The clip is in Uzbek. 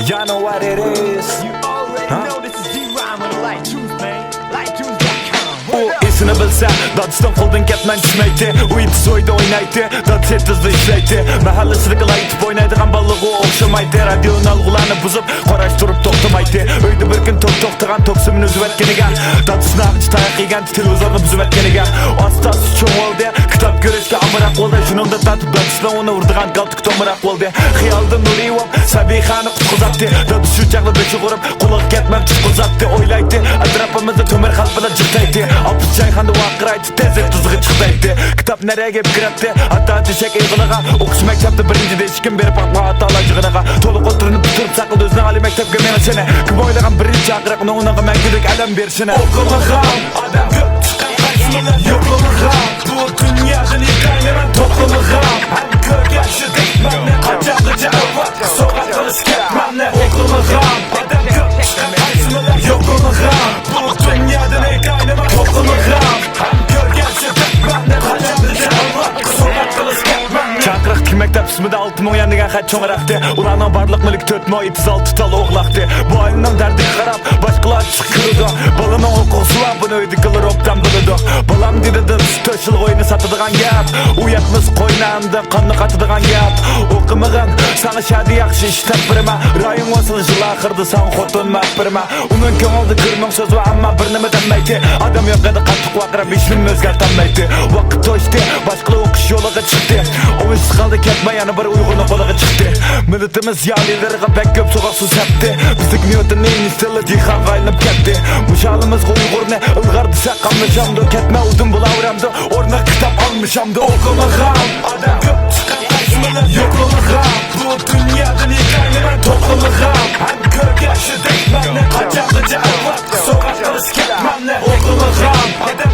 You know what it is. You already know this is D-Rhyme on the Light Tunes, man. LightTunes.com. U esini bilsa, Dodiston qo'ldan ketman tushmaydi. U it so'yda o'ynaydi, dod setizda ishlaydi. Mahallasiga laytib o'ynaydigan ballig'i o'xshamaydi. Radioni alg'ularni buzib, qarash turib to'xtamaydi. Uyda bir kun to'xtagan to'qsimni uzib o'tganiga, Dodiston aqch tayoq yegan televizorni buzib o'tganiga, ostasi cho'ng oldi. Kitob ko'rishga amroq bo'ldi. Shuningda tatib Dodiston uni urdigan qaltiq tomroq bo'ldi. Xiyolda Nuriyov Sabihani qutqizatdi. Dodis shu chaqda beshi qurib, quloq ketmab chiqizatdi. O'ylaydi, atrofimizda to'mir xalq bilan jiqtaydi. Apus çayxanda vaqiraydi, tezlik tuzg'i chiqdaydi. Kitob nereye kelib kiradi? Hatta teshak yig'iliga, o'qish maktabda birinchida hech kim berib aqma atalar yig'iliga. To'liq o'tirinib bitirib saqladi o'zini oliy maktabga meni seni. Kim o'ylagan birinchi aqraqni unaqa mangulik alam berishini. O'qimagan odam ko'p chiqqan qaysimilar yo'qlamagan. Bu dunyodan yiqayman to'qlamagan. Ham ko'rgashi tekmanni qachaqgacha avval so'g'at qilish ketmanni. O'qimagan odam ko'p chiqqan qaysimilar yo'qlamagan. Bu dunyodan yiqayman to'qlamagan. Ham ko'rgashi tekmanni qachaqgacha avval so'g'at qilish ketmanni. Chaqiriq maktab ismida 6000 yan degan xat cho'ngraqdi. Ularning barliq mulk 436 tal o'g'laqdi. Bu ayning dardiga qarab boshqalar chiqirdi. Balaning o'quvchilar buni uyda qilib obdan biladi. Balam dedi to'shil o'yini sotadigan gap. U yetmas qo'ynamda qonni qatadigan gap. O'qimagan sana shadi yaxshi ish topirma. Rayon o'silishi oxirda san xotin maqbirma. Uning ko'nglida kirmang so'z va amma bir nima demaydi. Odam yo'qida qattiq vaqirab ishni o'zgartirmaydi. Vaqt to'shdi, boshqalar o'qish yo'liga chiqdi. O'z qaldi ketmay yana bir uyg'unni qo'liga chiqdi. Millatimiz yalilariga bek ko'p so'g'aq suv sepdi. Bizning niyatning istili dihan qaylinib ketdi. Mushalimiz uyg'urni ilg'ar desa qamlashamdi. Ketma uldim bulavramdi. O'rnak kitob olmishamdi. O'qimagan odam ko'p chiqqan qaysimilar yo'qlamagan. Bu dunyodan yiqayman to'qlamagan. Ham ko'rgashi tekmanni qachaqgacha avval so'g'at qilish ketmanni. O'qimagan odam